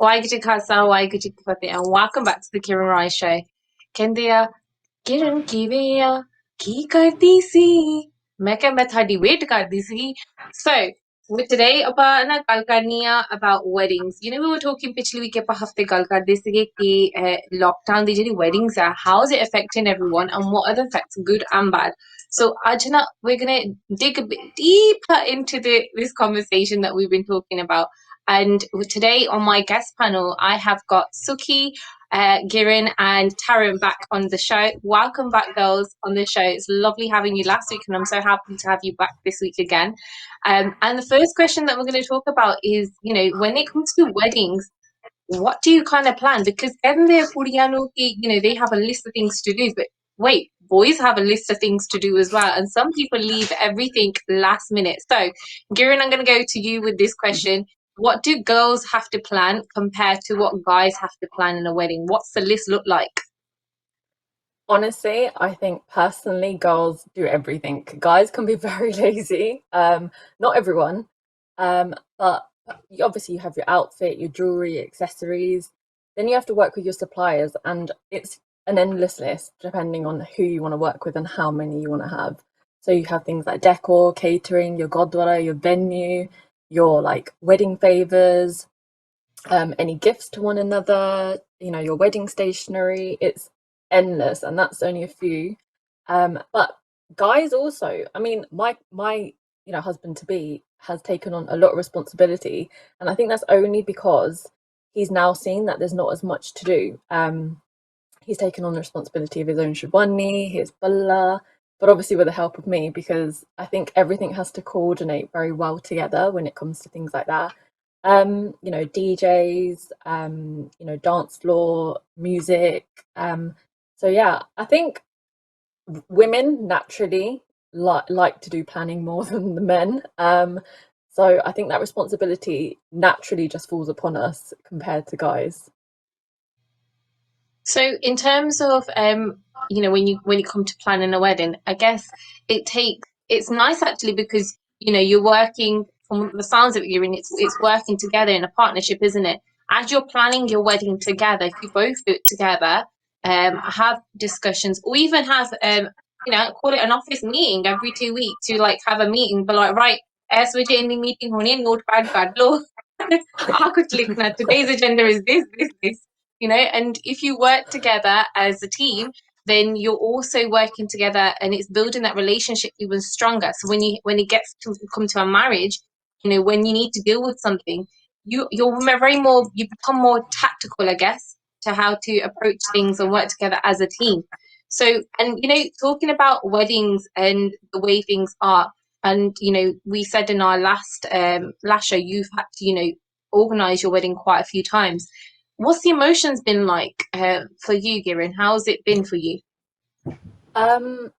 ਵਾਹਿਗੁਰੂ ਜੀ ਕਾ ਖਾਲਸਾ ਵਾਹਿਗੁਰੂ ਜੀ ਕੀ ਫਤਿਹ and welcome back to the Kiran Rai show ਕਹਿੰਦੇ ਆ ਕਿਰਨ ਕਿਵੇਂ ਆ ਕੀ ਕਰਦੀ ਸੀ ਮੈਂ ਕਿਹਾ ਮੈਂ ਤੁਹਾਡੀ ਵੇਟ ਕਰਦੀ ਸੀ so with today ਆਪਾਂ ਨਾ ਗੱਲ ਕਰਨੀ ਆ about weddings you know we were talking ਪਿਛਲੀ week ਆਪਾਂ ਹਫਤੇ ਗੱਲ ਕਰਦੇ ਸੀਗੇ ਕਿ lockdown ਦੀ ਜਿਹੜੀ weddings ਆ how is it affecting everyone and what are the effects good and bad so ਅੱਜ ਨਾ we're gonna dig a bit deeper into this conversation that we've been talking about. And today on my guest panel, I have got Suki, Kiran, and Taryn back on the show. Welcome back, girls, on the show. It's lovely having you last week, and I'm so happy to have you back this week again. And the first question that we're going to talk about is, you know, when it comes to weddings, what do you kind of plan? Because then they're Puriyanoki, you know, they have a list of things to do, but wait, boys have a list of things to do as well. And some people leave everything last minute. So, Giran, I'm going to go to you with this question. What do girls have to plan compared to what guys have to plan in a wedding? What's the list look like? Honestly, I think personally, girls do everything. Guys can be very lazy. Not everyone, but obviously you have your outfit, your jewelry, accessories. Then you have to work with your suppliers, and it's an endless list depending on who you want to work with and how many you want to have. So you have things like decor, catering, your godwara, your venue, your like wedding favors, any gifts to one another, your wedding stationery. It's endless, and that's only a few. But guys also, I mean, my husband to be has taken on a lot of responsibility, and I think that's only because he's now seen that there's not as much to do. He's taken on the responsibility of his own shubani, his balla, but obviously with the help of me, because I think everything has to coordinate very well together when it comes to things like that. DJs, dance floor, music. So yeah, I think women naturally like to do planning more than the men. So I think that responsibility naturally just falls upon us compared to guys. So in terms of when you come to planning a wedding, I guess it's nice actually because you're working from the sounds of it, you're in it's working together in a partnership, isn't it? As you're planning your wedding together, if you both do it together, have discussions or even have call it an office meeting every 2 weeks to like have a meeting, but like right, as we're in the meeting on notepad kadlo. Today's agenda is this and if you work together as a team, then you're also working together and it's building that relationship even stronger. So when it gets to come to a marriage, when you need to deal with something, you become more tactical, I guess, to how to approach things and work together as a team. So, and talking about weddings and the way things are, and we said in our last show, you've had to organize your wedding quite a few times. What's the emotions been like for you, Girin? How's it been for you? Um,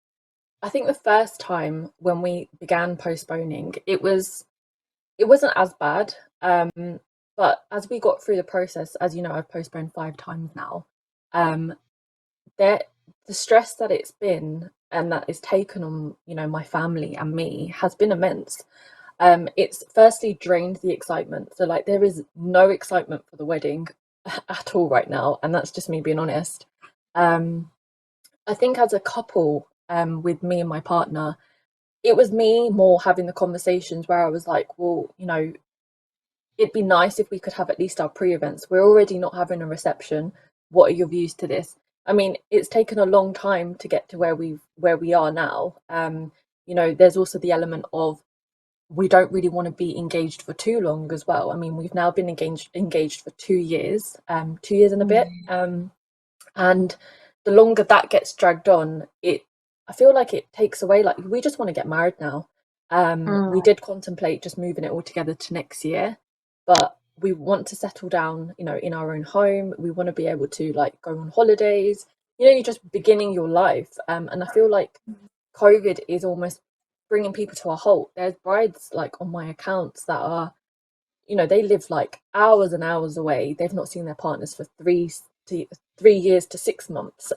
I think the first time when we began postponing, it wasn't as bad. But as we got through the process, as you know, I've postponed 5 times now. Um, there, the stress that it's been and that is taken on, my family and me has been immense. It's firstly drained the excitement. So like there is no excitement for the wedding at all right now, and that's just me being honest. Um, I think as a couple, with me and my partner, it was me more having the conversations where I was like, well, it'd be nice if we could have at least our pre-events. We're already not having a reception. What are your views to this? I mean, it's taken a long time to get to where we are now. There's also the element of we don't really want to be engaged for too long as well. I mean, we've now been engaged for 2 years, 2 years and a bit. And the longer that gets dragged on, I feel like it takes away, like we just want to get married now. We did contemplate just moving it all together to next year, but we want to settle down, in our own home. We want to be able to like go on holidays, you're just beginning your life. And I feel like COVID is almost bringing people to a halt. There's brides like on my accounts that are, they live like hours and hours away. They've not seen their partners for 3 years to 6 months.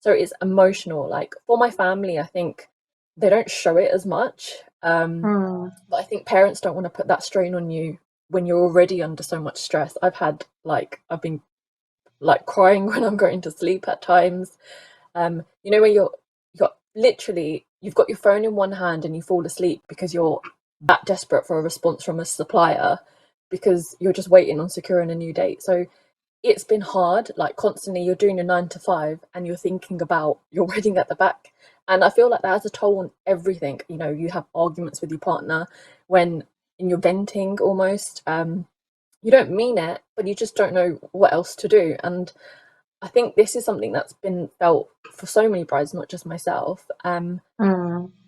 So it's emotional. Like for my family, I think they don't show it as much. But I think parents don't want to put that strain on you when you're already under so much stress. I've been like crying when I'm going to sleep at times. You know, when you're literally, you've got your phone in one hand and you fall asleep because you're that desperate for a response from a supplier because you're just waiting on securing a new date. So it's been hard, like constantly you're doing a 9 to 5 and you're thinking about your wedding at the back. And I feel like that has a toll on everything. You know, you have arguments with your partner when you're venting almost. You don't mean it, but you just don't know what else to do. And I think this is something that's been felt for so many brides, not just myself. Mm.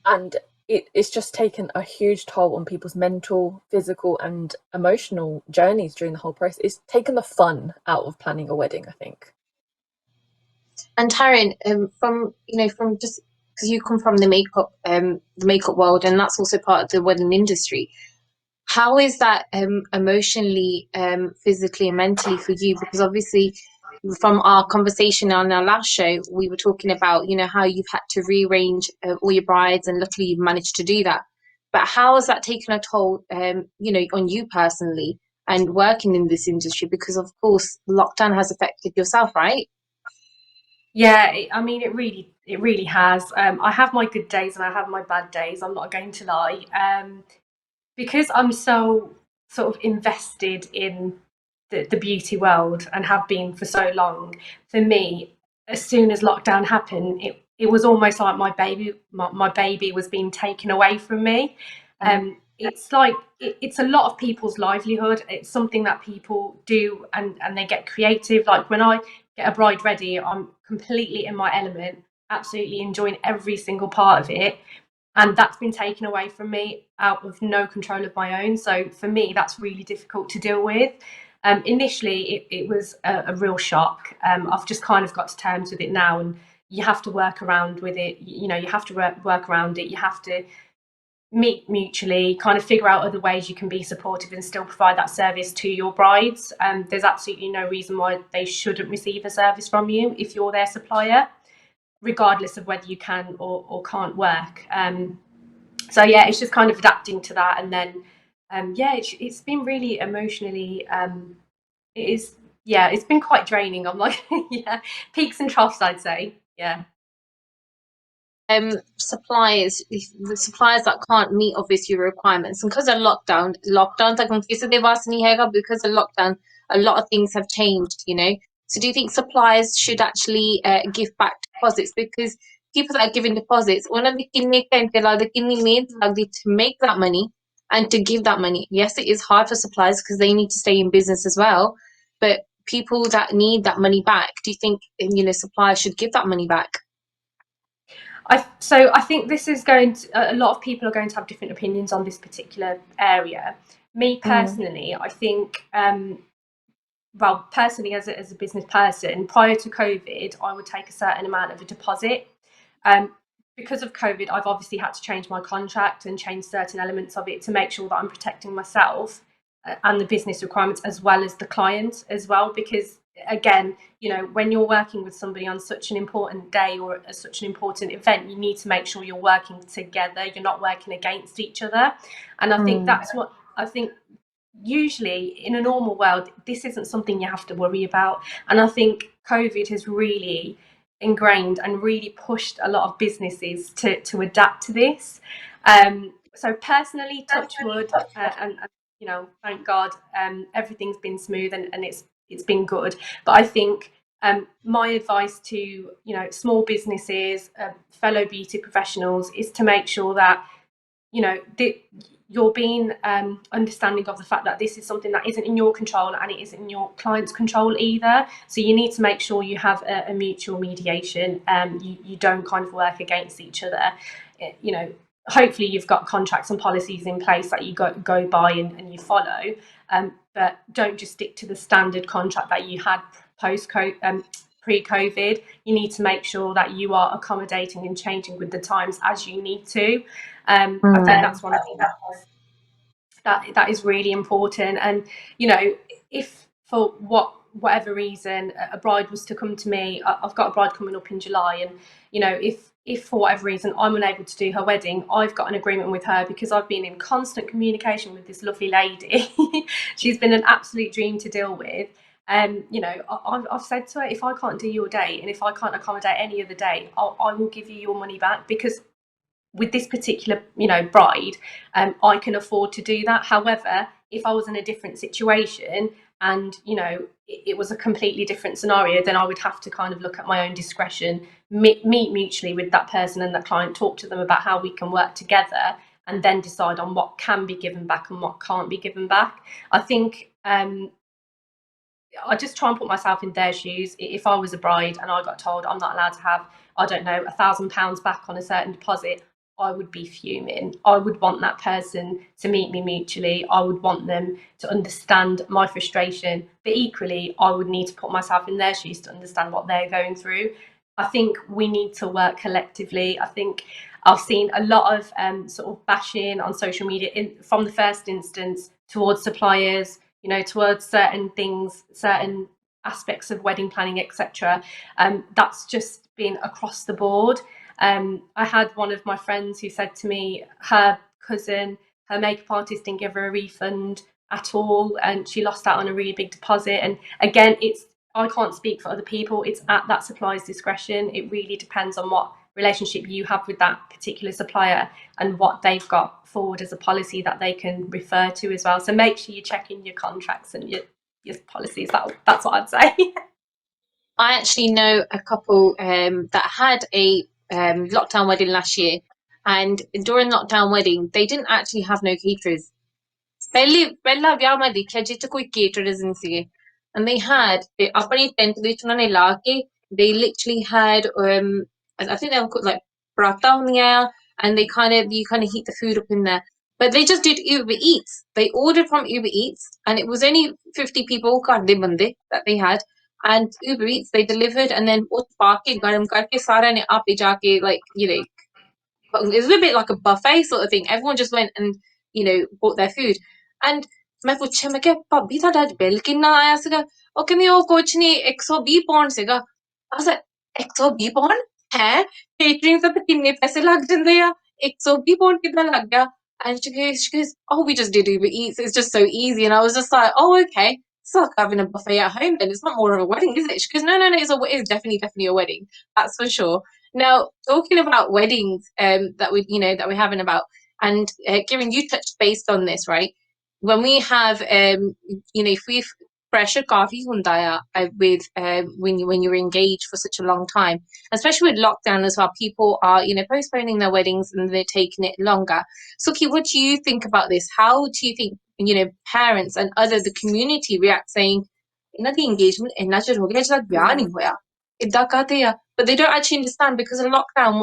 And it's just taken a huge toll on people's mental, physical, and emotional journeys during the whole process. It's taken the fun out of planning a wedding, I think. And Taryn, from from just because you come from the makeup world, and that's also part of the wedding industry. How is that emotionally, physically, and mentally for you? Because obviously, from our conversation on our last show, we were talking about how you've had to rearrange all your brides, and luckily you've managed to do that. But how has that taken a toll, on you personally and working in this industry? Because of course, lockdown has affected yourself, right? Yeah, I mean, it really has. I have my good days and I have my bad days. I'm not going to lie. Because I'm so sort of invested in the beauty world and have been for so long, for me, as soon as lockdown happened, it was almost like my baby was being taken away from me. It's like it's a lot of people's livelihood. It's something that people do and they get creative. Like when I get a bride ready, I'm completely in my element, absolutely enjoying every single part of it, and that's been taken away from me out of no control of my own. So for me, that's really difficult to deal with. Initially, it was a real shock. I've just kind of got to terms with it now, and you have to work around with it. You know, you have to work around it. You have to meet mutually, kind of figure out other ways you can be supportive and still provide that service to your brides. There's absolutely no reason why they shouldn't receive a service from you if you're their supplier, regardless of whether you can or can't work. So yeah, it's just kind of adapting to that, and then yeah, it's been really emotionally. It is, yeah, it's been quite draining. I'm like, yeah, peaks and troughs, I'd say. Yeah. Suppliers, the suppliers that can't meet obviously your requirements, and because of lockdowns like confused because of lockdown, a lot of things have changed, so do you think suppliers should actually give back deposits? Because people that are giving deposits, one of the kidney made to make that money and to give that money. Yes, it is hard for suppliers because they need to stay in business as well, but people that need that money back, do you think suppliers should give that money back? So I think this is going to, a lot of people are going to have different opinions on this particular area. Me Mm. personally, I think, well, personally, as a business person, prior to COVID, I would take a certain amount of a deposit. Um, because of COVID, I've obviously had to change my contract and change certain elements of it to make sure that I'm protecting myself and the business requirements as well as the client as well. Because again, when you're working with somebody on such an important day or such an important event, you need to make sure you're working together. You're not working against each other. And I think Mm. that's what I think usually in a normal world, this isn't something you have to worry about. And I think COVID has really ingrained and really pushed a lot of businesses to adapt to this. So personally, touch wood, and thank God, everything's been smooth and it's been good. But I think my advice to small businesses, fellow beauty professionals, is to make sure that you're being understanding of the fact that this is something that isn't in your control and it isn't in your client's control either. So you need to make sure you have a mutual mediation. You don't kind of work against each other. You know, hopefully you've got contracts and policies in place that you go by and you follow. But don't just stick to the standard contract that you had pre-COVID. You need to make sure that you are accommodating and changing with the times as you need to. I think Mm. that's one thing that is really important. And if for whatever reason a bride was to come to me, I've got a bride coming up in July, and if for whatever reason I'm unable to do her wedding, I've got an agreement with her, because I've been in constant communication with this lovely lady. She's been an absolute dream to deal with. I've said to her, if I can't do your date and if I can't accommodate any other date, I will give you your money back, because with this particular bride, I can afford to do that. However, if I was in a different situation and it was a completely different scenario, then I would have to kind of look at my own discretion, meet mutually with that person and that client, talk to them about how we can work together, and then decide on what can be given back and what can't be given back. I think I just try and put myself in their shoes. If I was a bride and I got told I'm not allowed to have, I don't know, £1,000 back on a certain deposit, I would be fuming. I would want that person to meet me mutually. I would want them to understand my frustration, but equally, I would need to put myself in their shoes to understand what they're going through. I think we need to work collectively. I think I've seen a lot of sort of bashing on social media from the first instance towards suppliers, towards certain things, certain aspects of wedding planning, etc. That's just been across the board. I had one of my friends who said to me, her cousin, her makeup artist, didn't give her a refund at all, and she lost out on a really big deposit. And again, I can't speak for other people. It's at that supplier's discretion. It really depends on what relationship you have with that particular supplier and what they've got forward as a policy that they can refer to as well. So make sure you check in your contracts and your policies. That's what I'd say. I actually know a couple that had a lockdown wedding last year, and during lockdown wedding, they didn't actually have no caterers. ਪਹਿਲਾ ਵਿਆਹ ਮੈਂ ਦੇਖਿਆ ਜਿਹ ਚ ਕੋਈ caterers ਨਹੀਂ ਸੀਗੇ, and they had ਆਪਣੀ tent ਦੇ ਵਿੱਚ ਉਹਨਾਂ ਨੇ ਲਾ ਕੇ, they literally had I think they were called like prata ਹੁੰਦੀਆਂ, and you kind of heat the food up in there. But they just did Uber Eats. They ordered from Uber Eats, and it was only 50 people ਘਰ ਦੇ ਬੰਦੇ that they had, and Uber Eats they delivered, and then ਉਹ ਪਾ ਕੇ ਗਰਮ ਕਰਕੇ ਸਾਰਿਆਂ ਨੇ ਆਪੇ ਜਾ ਕੇ it was a bit like a buffet sort of thing. Everyone just went and bought their food. And ਮੈਂ ਪੁੱਛਿਆ, ਮੈਂ ਕਿਹਾ ਭਾਬੀ ਤੁਹਾਡਾ ਅੱਜ ਬਿੱਲ ਕਿੰਨਾ ਆਇਆ ਸੀਗਾ? ਉਹ ਕਹਿੰਦੀ ਉਹ ਕੁਛ ਨਹੀਂ, 120 ਪੌਂਡ ਸੀਗਾ। I was like, 120 ਪੌਂਡ ਹੈ? ਕੇਟਰਿੰਗ ਤੇ ਤਾਂ ਕਿੰਨੇ ਪੈਸੇ ਲੱਗ ਜਾਂਦੇ ਆ, 120 ਪੌਂਡ ਕਿੱਦਾਂ ਲੱਗ ਗਿਆ? And she goes, oh, we just did Uber Eats. It's just so easy. And I was just like, oh, okay. It's like having a buffet at home then. It's not more of a wedding, is it? She goes, no, it's definitely a wedding. That's for sure. Now, talking about weddings that we're having about, and Kiran, you touched based on this, right? When we have, if we've pressure coffee hundaya with when you're engaged for such a long time, especially with lockdown as well, people are postponing their weddings and they're taking it longer. Suki, what do you think about this? How do you think parents and the community react, saying ਇਹਨਾਂ ਦੀ engagement ਇੰਨਾ ਚਿਰ ਹੋ ਗਿਆ ਅਜੇ ਤੱਕ ਵਿਆਹ ਨਹੀਂ ਹੋਇਆ, ਇੱਦਾਂ ਕਾਹਤੇ ਆ? But they don't actually understand, because of lockdown,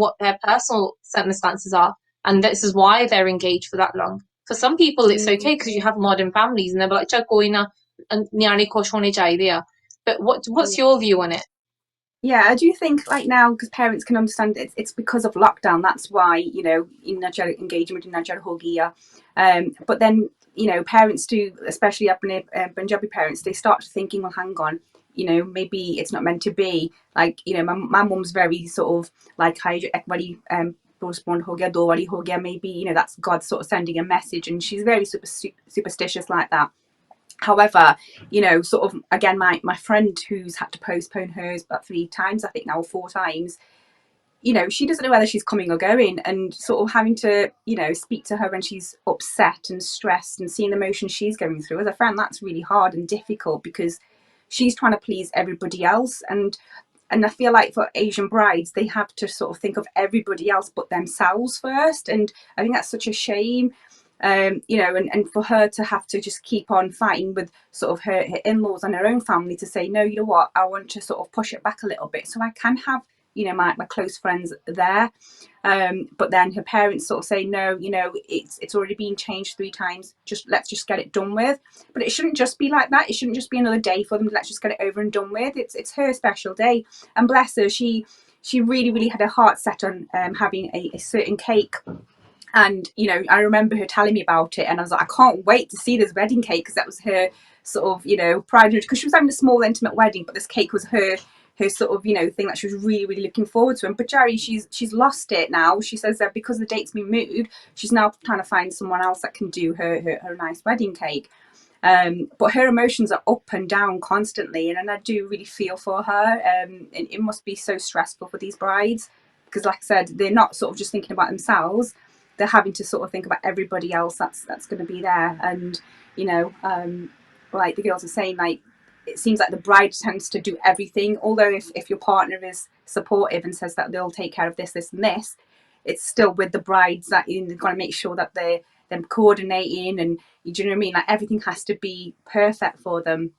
what their personal circumstances are, and this is why they're engaged for that long. For some people, it's okay because you have modern families, and they're like, "Chal koi na, ਨਿਆਣੇ ਖੁਸ਼ ਹੋਣੇ ਚਾਹੀਦੇ ਆ." But what's your view on it? Yeah, I do think like now, because parents can understand it's because of lockdown. That's why in engagement in Nigeria hogia. But then parents do, especially up in Punjabi parents, they start thinking, well, hang on, maybe it's not meant to be. Like my mum's very sort of like maybe that's God sort of sending a message, and she's very superstitious like that. However, sort of again, my friend who's had to postpone hers about 3 times, I think now 4 times, she doesn't know whether she's coming or going, and sort of having to speak to her when she's upset and stressed and seeing the emotions she's going through. As a friend, that's really hard and difficult, because she's trying to please everybody else, and I feel like for Asian brides, they have to sort of think of everybody else but themselves first, and I think that's such a shame. And for her to have to just keep on fighting with sort of her in-laws and her own family to say, no, you know what, I want to sort of push it back a little bit so I can have my close friends there, but then her parents sort of say, no, it's already been changed 3 times, let's just get it done with. But it shouldn't just be like that. It shouldn't just be another day for them. Let's just get it over and done with. It's her special day, and bless her, she really, really had her heart set on having a certain cake. And I remember her telling me about it, and I was like, I can't wait to see this wedding cake, because that was her sort of, you know, pride, because she was having a small intimate wedding, but this cake was her sort of, you know, thing that she was really, really looking forward to. And but Jerry, she's lost it now. She says that because the date's been moved, she's now trying to find someone else that can do her nice wedding cake. But her emotions are up and down constantly, and I do really feel for her. And it must be so stressful for these brides, because like I said, they're not sort of just thinking about themselves, they're having to sort of think about everybody else that's going to be there. And you know, like the girls are saying, like it seems like the bride tends to do everything, although if your partner is supportive and says that they'll take care of this, this and this, it's still with the brides that you've got to make sure that they're coordinating, and do you know what I mean, like everything has to be perfect for them.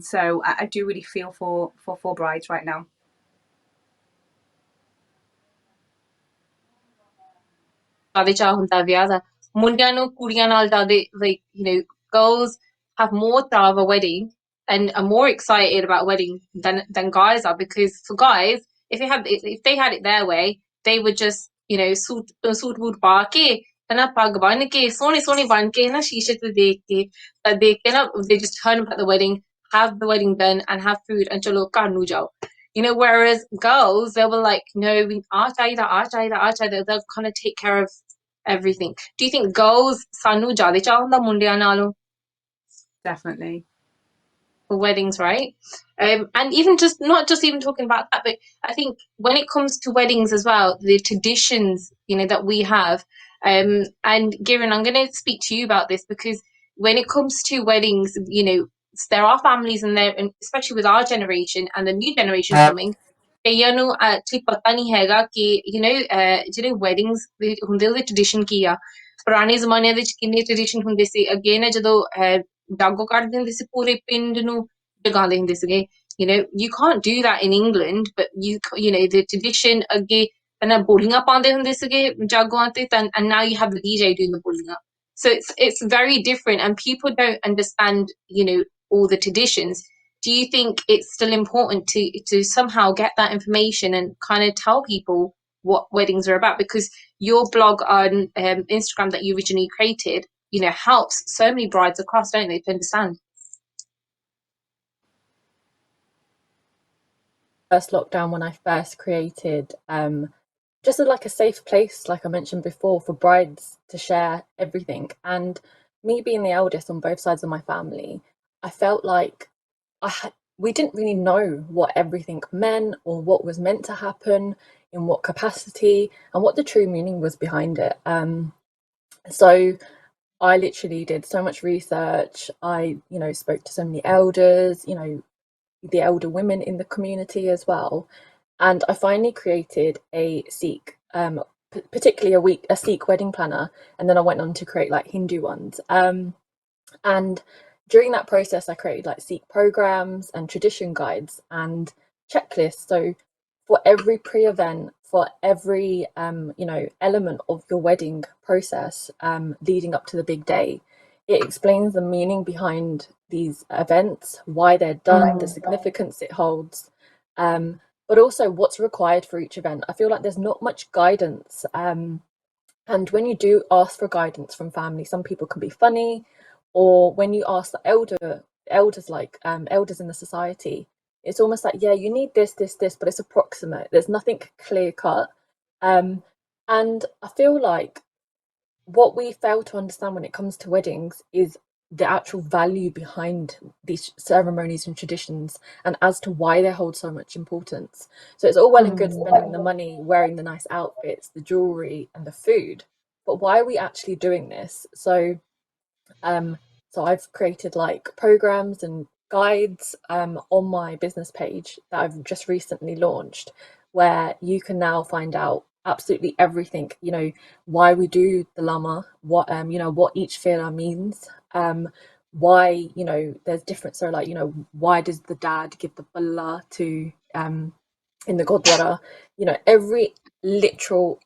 So I do really feel for brides right now. ਜ਼ਿਆਦਾ ਚਾਅ ਹੁੰਦਾ ਵਿਆਹ ਦਾ ਮੁੰਡਿਆਂ ਨੂੰ ਕੁੜੀਆਂ ਨਾਲ ਜ਼ਿਆਦਾ like you know girls have more thought of a wedding and are more excited about a wedding than guys are, because for guys if they had it their way they would just you know suit boot ਪਾ ਕੇ ਹਨਾ ਪੱਗ ਬੰਨ ਕੇ ਸੋਹਣੇ ਸੋਹਣੇ ਬਣ ਕੇ ਨਾ ਸ਼ੀਸ਼ੇ ਤੇ ਦੇਖ ਕੇ ਨਾ they just turn up at the wedding, have the wedding done and have food and ਚਲੋ ਘਰ ਨੂੰ ਜਾਓ. You know, whereas girls, they were like, no, they'll kind of take care of everything. Do you think girls sanu jade chahunda mundian nalu Definitely. for weddings, right? And even just not just even talking about that, but I think when it comes to weddings as well, the traditions, you know, that we have. And Kiran, I'm going to speak to you about this, because when it comes to weddings, you know, there are families in there, and especially with our generation and the new generation coming, ਕਈਆਂ ਨੂੰ actually ਪਤਾ ਨਹੀਂ ਹੈਗਾ ਕਿ ਜਿਹੜੇ weddings ਹੁੰਦੇ ਉਹਦੇ tradition ਕੀ ਆ. ਪੁਰਾਣੇ ਜ਼ਮਾਨਿਆਂ ਵਿੱਚ ਕਿੰਨੇ tradition ਹੁੰਦੇ ਸੀ. ਅੱਗੇ ਨਾ ਜਦੋਂ ਜਾਗੋ ਕੱਢਦੇ ਹੁੰਦੇ ਸੀ ਪੂਰੇ ਪਿੰਡ ਨੂੰ ਜਗਾਉਂਦੇ ਹੁੰਦੇ ਸੀਗੇ. You know, you can't do that in England, but you know the tradition ਅੱਗੇ ਪਹਿਲਾਂ ਬੋਲੀਆਂ ਪਾਉਂਦੇ ਹੁੰਦੇ ਸੀਗੇ ਜਾਗੋਆਂ ਤੇ, and now you have the DJ doing the ਬੋਲੀਆਂ. So it's very different, and people don't understand, you know, all the traditions. Do you think it's still important to somehow get that information and kind of tell people what weddings are about? Because your blog on Instagram that you originally created, you know, helps so many brides across, don't they, to understand? First lockdown, when I first created just like a safe place, like I mentioned before, for brides to share everything. And me being the eldest on both sides of my family, I felt like we didn't really know what everything meant, or what was meant to happen in what capacity, and what the true meaning was behind it. So I literally did so much research. I, you know, spoke to so many elders, you know, the elder women in the community as well. And I finally created a Sikh, particularly a Sikh wedding planner, and then I went on to create like Hindu ones. And during that process, I created like Sikh programs and tradition guides and checklists. So for every pre-event, for every you know, element of your wedding process, leading up to the big day, it explains the meaning behind these events, why they're done, the significance it holds, but also what's required for each event. I feel like there's not much guidance, and when you do ask for guidance from family, some people can be funny, or when you ask the elders, like elders in the society, it's almost like, yeah, you need this, but it's approximate. There's nothing clear cut. And I feel like what we fail to understand when it comes to weddings is the actual value behind these ceremonies and traditions, and as to why they hold so much importance. So it's all well and good spending the money, wearing the nice outfits, the jewelry and the food, but why are we actually doing this? So I've created like programs and guides on my business page that I've just recently launched, where you can now find out absolutely everything, you know, why we do the lama, what you know, what each fila means, why, you know, there's different, so like, you know, why does the dad give the balla to in the Gurdwara, you know, every literal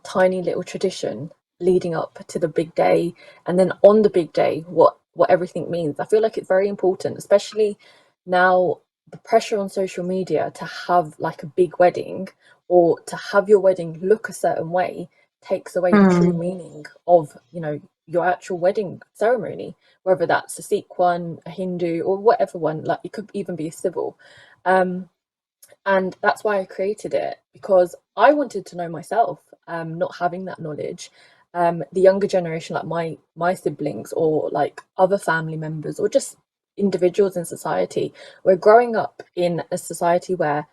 tiny little tradition leading up to the big day, and then on the big day what everything means. I feel like it's very important, especially now, the pressure on social media to have like a big wedding, or to have your wedding look a certain way, takes away the true meaning of, you know, your actual wedding ceremony, whether that's a Sikh one, a Hindu, or whatever one. Like it could even be a civil. And that's why I created it, because I wanted to know myself, not having that knowledge. The younger generation, like my siblings or like other family members or just individuals in society, we're growing up in a society where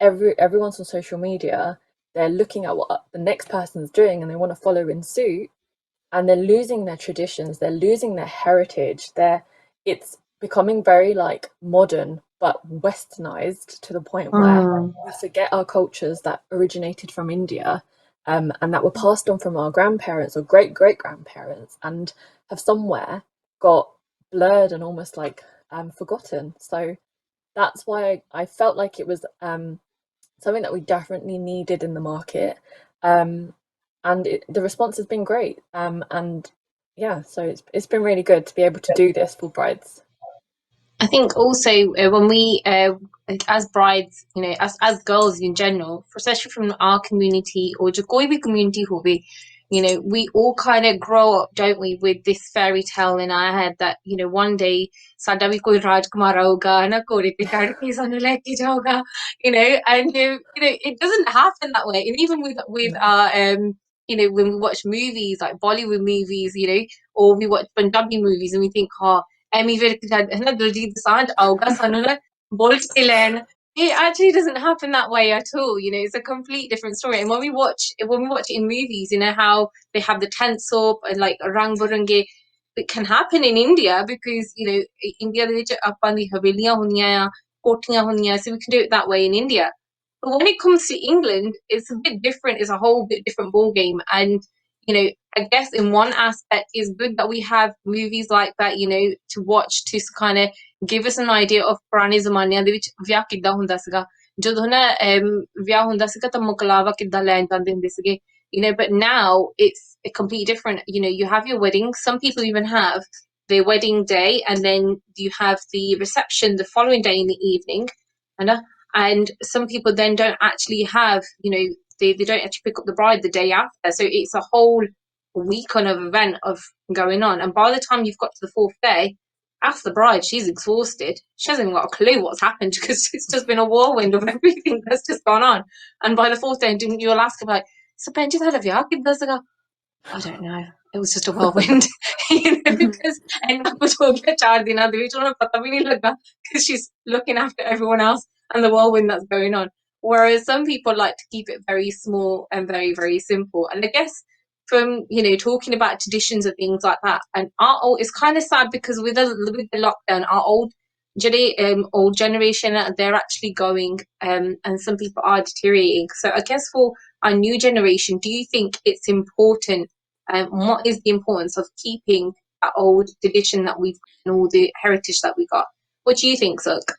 everyone's on social media. They're looking at what the next person's doing and they want to follow in suit, and they're losing their traditions, they're losing their heritage. It's becoming very like modern but westernized to the point where we forget our cultures that originated from India, and that were passed on from our grandparents or great great grandparents, and have somewhere got blurred and almost like forgotten. So that's why I felt like it was something that we definitely needed in the market. And the response has been great. And yeah, so it's been really good to be able to do this for brides. I think also when we, as brides, as girls in general, especially from our community or जो कोई भी community हो भी, we all kind of grow up, don't we, with this fairy tale in our head that, one day साडा भी कोई राजकुमार होगा, है ना, घोड़े पे चढ़ के सानू लेके जाओगा, and it doesn't happen that way. And even with our, when we watch movies like Bollywood movies, or we watch Punjabi movies and we think, oh, Emmy had Diljit Dosanjh ਆਊਗਾ ਸਾਨੂੰ ਨਾ ਬੁਲਟ ਤੇ ਲੈਣ. It actually doesn't happen that way at all. It's a complete different story. And when we watch it in movies, how they have the tents up and like rang barangi, it can happen in India because India ਦੇ ਵਿੱਚ ਆਪਾਂ ਦੀ ਹਵੇਲੀਆਂ ਹੁੰਦੀਆਂ ਆ, ਕੋਠੀਆਂ ਹੁੰਦੀਆਂ, so we can do it that way in India. But when it comes to England, it's a bit different. It's a whole bit different ball game. And I guess in one aspect it's good that we have movies like that, to watch to kind of give us an idea of ਪੁਰਾਣੇ ਜ਼ਮਾਨਿਆਂ ਦੇ ਵਿੱਚ ਵਿਆਹ ਕਿੱਦਾਂ ਹੁੰਦਾ ਸੀਗਾ, ਜਦੋਂ ਨਾ ਵਿਆਹ ਹੁੰਦਾ ਸੀਗਾ ਤਾਂ ਮੁਕਲਾਵਾ ਕਿੱਦਾਂ ਲੈਣ ਜਾਂਦੇ ਹੁੰਦੇ ਸੀਗੇ, but now it's a completely different. You have your wedding. Some people even have their wedding day and then you have the reception the following day in the evening, and some people then don't actually have, they don't actually pick up the bride the day after. So it's a whole week on of event of going on. And by the time you've got to the fourth day, ask the bride, she's exhausted. She hasn't even got a clue what's happened because it's just been a whirlwind of everything that's just gone on. And by the fourth day, you'll ask her, like, so Benji, I don't know. It was just a whirlwind, because because she's looking after everyone else and the whirlwind that's going on. Whereas some people like to keep it very small and very, very simple. And I guess from, talking about traditions and things like that, and our old, it's kind of sad because with the lockdown, our old generation, they're actually going, and some people are deteriorating. So I guess for our new generation, do you think it's important? What is the importance of keeping that old tradition that we've got and all the heritage that we got? What do you think, Zook?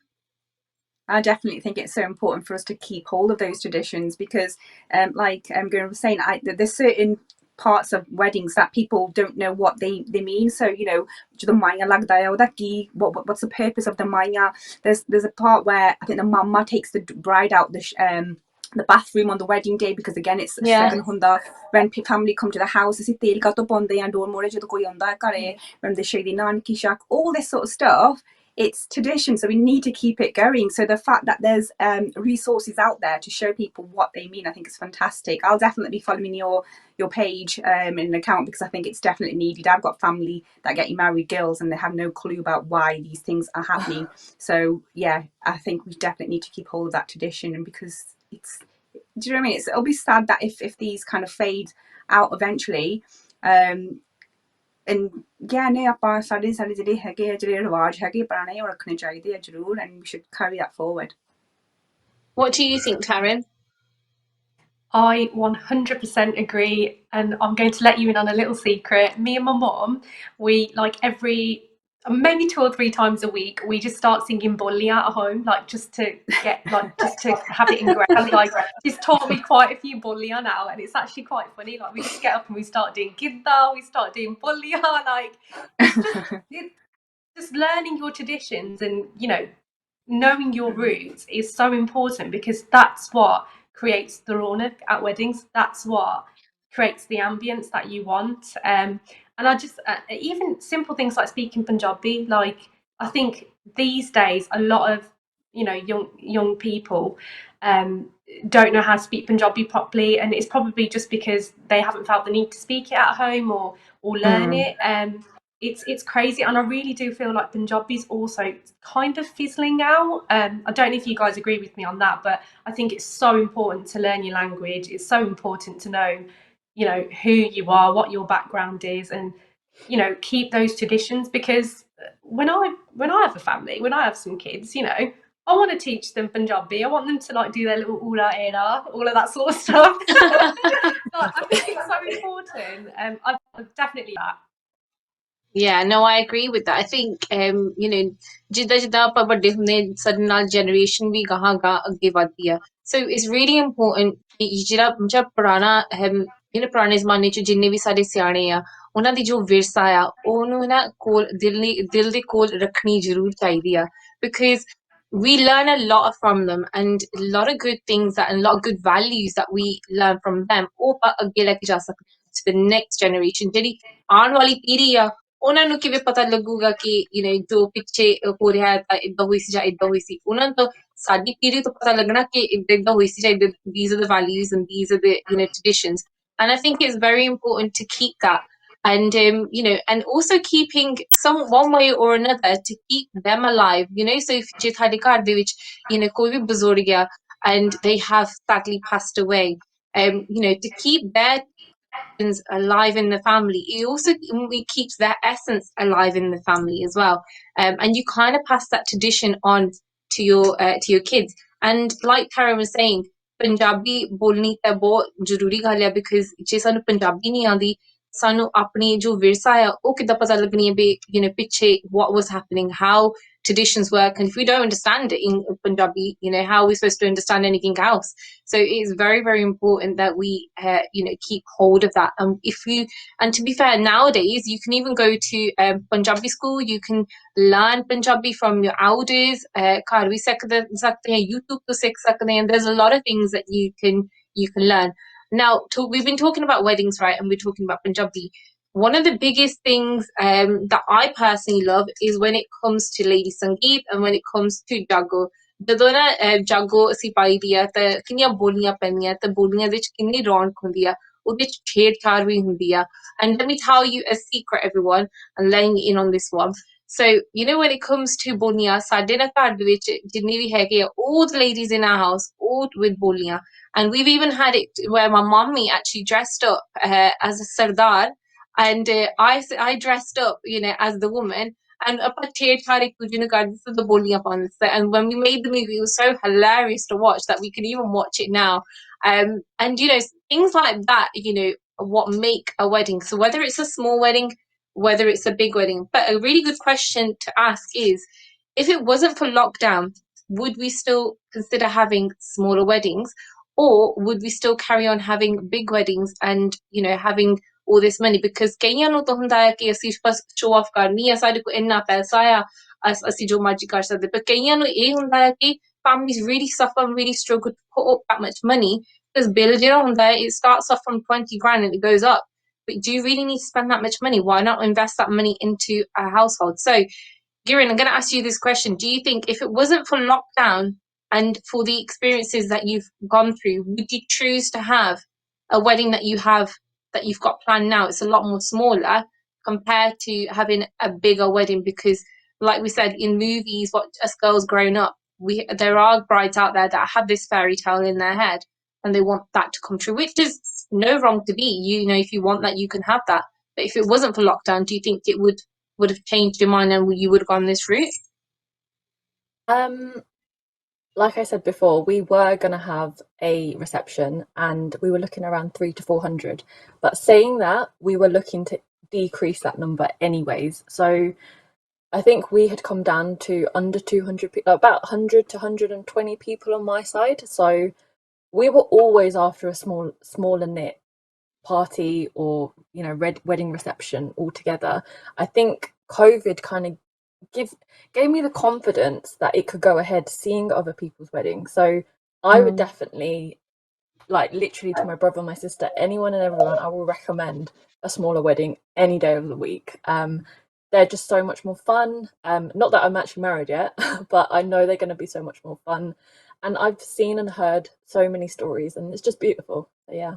I definitely think it's so important for us to keep hold of those traditions because, like Kiran was saying, there's certain parts of weddings that people don't know what they mean. So the maya what's the purpose of the maya? There's a part where I think the mama takes the bride out the bathroom on the wedding day because again it's when family come to the house when they show the nanki shak, all this sort of stuff. It's tradition, so we need to keep it going. So the fact that there's resources out there to show people what they mean, I think is fantastic. I'll definitely be following your page in an account because I think it's definitely needed. I've got family that get married girls and they have no clue about why these things are happening. So yeah, I think we definitely need to keep hold of that tradition, and because it's, do you know what I mean? It'll be sad that if these kind of fade out eventually. And yeah, no, ਆਪਾਂ ਸਾਡੇ ਜਿਹੜੇ ਹੈਗੇ ਆ ਜਿਹੜੇ ਰਿਵਾਜ ਹੈਗੇ ਪੁਰਾਣੇ ਉਹ ਰੱਖਣੇ ਚਾਹੀਦੇ ਆ ਜ਼ਰੂਰ, and we should carry that forward. What do you think, Taryn? I 100% agree, and I'm going to let you in on a little secret. Me and my mum, we like maybe 2 or 3 times a week, we just start singing Bollia at home, like just to have it ingrained. Like she's taught me quite a few Bollia now, and it's actually quite funny. Like we just get up and we start doing Gidda, we start doing Bollia, like it's just learning your traditions and knowing your roots is so important because that's what creates the raunak at weddings. That's what creates the ambience that you want. And And I just even simple things like speaking Punjabi, like I think these days a lot of young people don't know how to speak Punjabi properly, and it's probably just because they haven't felt the need to speak it at home or learn it. It's crazy, and I really do feel like Punjabi's also kind of fizzling out. I don't know if you guys agree with me on that, but I think it's so important to learn your language. It's so important to know, who you are, what your background is, and keep those traditions. Because when I have a family, when I have some kids, I want to teach them Punjabi. I want them to like do their little ula era, all of that sort of stuff. But I think it's so important. I've definitely that. Yeah, no, I agree with that. I think, ਜਿੱਦਾਂ ਜਿੱਦਾਂ ਆਪਾਂ ਵੱਡੇ ਹੁੰਦੇ ਸਾਡੇ ਨਾਲ generation ਵੀ ਗਾਹਾਂ ਗਾਂ ਅੱਗੇ ਵੱਧਦੀ ਆ। So it's really important ਕਿ ਜਿਹੜਾ ਪੁਰਾਣਾ ਪੁਰਾਣੇ ਜ਼ਮਾਨੇ 'ਚ ਜਿੰਨੇ ਵੀ ਸਾਡੇ ਸਿਆਣੇ ਆ, ਉਹਨਾਂ ਦੀ ਜੋ ਵਿਰਸਾ ਆ, ਉਹਨੂੰ ਨਾ ਕੋਲ ਦਿਲ ਦੇ ਕੋਲ ਰੱਖਣੀ ਜ਼ਰੂਰ ਚਾਹੀਦੀ ਆ। Because we learn a lot from them, and a lot of good things and a lot of good values that we learn from them, ਉਹ ਆਪਾਂ ਅੱਗੇ ਲੈ ਕੇ ਜਾ ਸਕਦੇ ਹਾਂ to the next generation, ਜਿਹੜੀ ਆਉਣ ਵਾਲੀ ਪੀੜ੍ਹੀ ਆ, ਉਹਨਾਂ ਨੂੰ ਕਿਵੇਂ ਪਤਾ ਲੱਗੂਗਾ ਕਿ ਜੋ ਪਿੱਛੇ ਹੋ ਰਿਹਾ ਤਾਂ ਏਦਾਂ ਹੋਈ ਸੀ ਜਾਂ ਏਦਾਂ ਹੋਈ ਸੀ। ਉਹਨਾਂ ਨੂੰ ਤਾਂ ਸਾਡੀ ਪੀੜ੍ਹੀ ਤੋਂ ਪਤਾ ਲੱਗਣਾ ਕਿ ਏਦਾਂ ਏਦਾਂ ਹੋਈ ਸੀ ਜਾਂ ਏਦਾਂ, these are the values and these are the traditions. And I think it's very important to keep that, and and also keeping some one way or another to keep them alive. So if ਜੇ ਤੁਹਾਡੇ ਘਰ ਦੇ ਵਿੱਚ ਕੋਈ ਵੀ ਬਜ਼ੁਰਗ ਆ and they have sadly passed away, to keep their alive in the family, it keeps their essence alive in the family as well. And you kind of pass that tradition on to your kids. And like Tara was saying, Punjabi bolni ta bahut zaruri gall hai, because je sanu Punjabi nahi aandi, sanu apni jo virsa hai oh kidda pata lagni hai be piche what was happening, how traditions work. And if we don't understand it in Punjabi, how are we supposed to understand anything else? So it's very, very important that we keep hold of that. And to be fair, nowadays you can even go to Punjabi school. You can learn Punjabi from your elders. ਘਰ ਵੀ ਸਿੱਖ ਸਕਦੇ हैं, YouTube ਤੋਂ ਸਿੱਖ ਸਕਦੇ हैं. There's a lot of things that you can learn. Now, we've been talking about weddings, right? And we're talking about Punjabi. One of the biggest things that I personally love is when it comes to Lady Sangeet and when it comes to Jago. ਜਦੋਂ ਨਾ ਜਾਗੋ ਅਸੀਂ ਪਾਈ ਦੀ ਆ ਤਾਂ ਕਿੰਨੀਆਂ ਬੋਲੀਆਂ ਪੈਂਦੀਆਂ, ਤੇ ਬੋਲੀਆਂ ਦੇ ਵਿੱਚ ਕਿੰਨੀ ਰੌਣਕ ਹੁੰਦੀ ਆ, ਉਹਦੇ ਵਿੱਚ ਛੇੜਛਾੜ ਵੀ ਹੁੰਦੀ ਆ. And let me tell you a secret, everyone, and laying in on this one. So when it comes to ਬੋਲੀਆਂ, ਸਾਡੇ ਨਾ ਘਰ ਦੇ ਵਿੱਚ ਜਿੰਨੇ ਵੀ ਹੈਗੇ ਆ, all the ladies in our house, all with ਬੋਲੀਆਂ. And we've even had it where my mommy actually dressed up as a sardar, and I dressed up as the woman, and ਆਪਾਂ ਛੇੜਛਾੜ ਇੱਕ ਦੂਜੇ ਨੂੰ ਕਰਦੇ ਸੀ ਤੇ ਬੋਲੀਆਂ ਪਾਉਂਦੇ ਸੀ. And when we made the movie, it was so hilarious to watch that we can even watch it now. And things like that, what make a wedding. So whether it's a small wedding, whether it's a big wedding. But a really good question to ask is, if it wasn't for lockdown, would we still consider having smaller weddings, or would we still carry on having big weddings and having all this money? Because ਕਈਆਂ ਨੂੰ ਤਾਂ ਹੁੰਦਾ ਹੈ ਕਿ ਅਸੀਂ ਬਸ show off ਕਰਨੀ ਹੈ, ਸਾਡੇ ਕੋਲ ਇੰਨਾ ਪੈਸਾ ਆ, ਅਸੀਂ ਜੋ ਮਰਜ਼ੀ ਕਰ ਸਕਦੇ। ਪਰ ਕਈਆਂ ਨੂੰ ਇਹ ਹੁੰਦਾ ਹੈ ਕਿ families really suffer and really struggle to put up that much money, because bill ਜਿਹੜਾ ਹੁੰਦਾ ਹੈ, it starts off from 20 grand and it goes up. But do you really need to spend that much money? Why not invest that money into a household? So Kiran, I'm going to ask you this question. Do you think if it wasn't for lockdown and for the experiences that you've gone through, would you choose to have a wedding that you've got planned now? It's a lot more smaller compared to having a bigger wedding, because like we said in movies, what us girls growing up, there are brides out there that have this fairy tale in their head and they want that to come true, which is no wrong to be. If you want that, you can have that. But if it wasn't for lockdown, do you think it would have changed your mind and you would have gone this route? Like I said before, we were going to have a reception and we were looking around 300 to 400. But saying that, we were looking to decrease that number anyways. So I think we had come down to under 200 people, about 100 to 120 people on my side. So we were always after a smaller knit party or wedding reception altogether. I think COVID kind of gave me the confidence that it could go ahead, seeing other people's weddings. So I would definitely like literally to my brother, my sister, anyone and everyone, I will recommend a smaller wedding any day of the week. They're just so much more fun. Not that I'm actually married yet, but I know they're going to be so much more fun. And I've seen and heard so many stories, and it's just beautiful. So, yeah.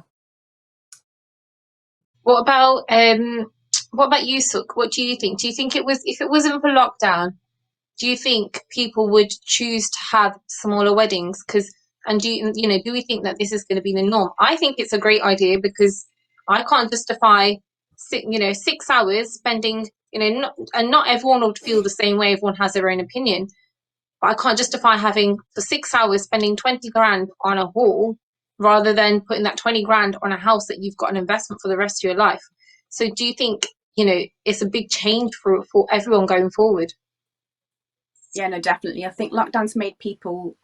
What about you, Suk? What do you think? Do you think if it wasn't for lockdown, do you think people would choose to have smaller weddings? And do we think that this is going to be the norm? I think it's a great idea because I can't justify 6 hours spending, and not everyone would feel the same way. Everyone has their own opinion, but I can't justify having for 6 hours spending 20 grand on a hall rather than putting that 20 grand on a house that you've got an investment for the rest of your life. So do you think, it's a big change for everyone going forward? Yeah, no, definitely. I think lockdown's made people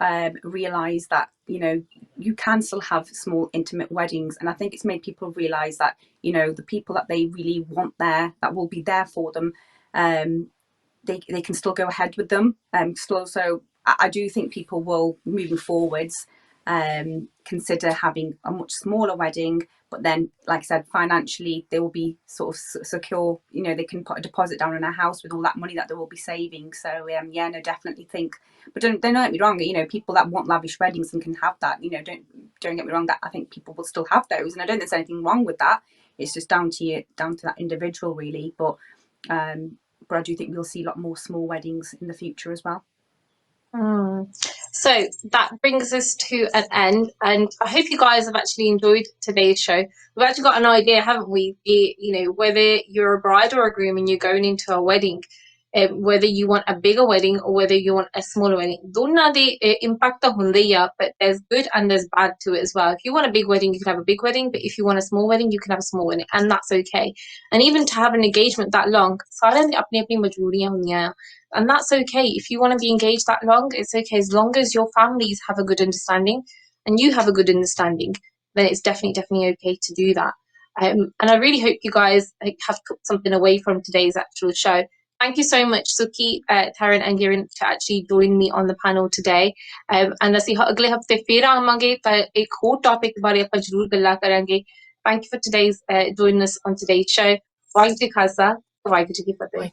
realise that, you can still have small, intimate weddings. And I think it's made people realise that, the people that they really want there, that will be there for them, they can still go ahead with them. So I do think people will, moving forwards, consider having a much smaller wedding, but then, like I said, financially they will be sort of secure. They can put a deposit down on a house with all that money that they will be saving. So yeah, no, definitely think. But don't get me wrong. People that want lavish weddings and can have that. Don't get me wrong. That I think people will still have those, and I don't think there's anything wrong with that. It's just down to that individual, really. But I do think we'll see a lot more small weddings in the future as well. So that brings us to an end, and I hope you guys have actually enjoyed today's show. We've actually got an idea, haven't we? Whether you're a bride or a groom and you're going into a wedding, whether you want a bigger wedding or whether you want a smaller wedding. Donna the impact but there's good and there's bad to it as well. If you want a big wedding, you can have a big wedding, but if you want a small wedding, you can have a small wedding, and that's okay. And even to have an engagement that long, and that's okay. If you want to be engaged that long, it's okay. As long as your families have a good understanding and you have a good understanding, then it's definitely okay to do that. And I really hope you guys have took something away from today's actual show. Thank you so much, Suki, Taryn and Kiran, to actually join me on the panel today. And ਅਸੀਂ ਅਗਲੇ ਹਫਤੇ ਫਿਰ ਆਵਾਂਗੇ ਤਾਂ ਇੱਕ ਹੋਰ topic ਬਾਰੇ ਆਪਾਂ ਜ਼ਰੂਰ ਗੱਲਾਂ ਕਰਾਂਗੇ. Thank you for today's joining us on today's show. Waheguru ji ਕਾ ਖਾਲਸਾ, ਵਾਹਿਗੁਰੂ ਜੀ ਕੀ ਫਤਿਹ.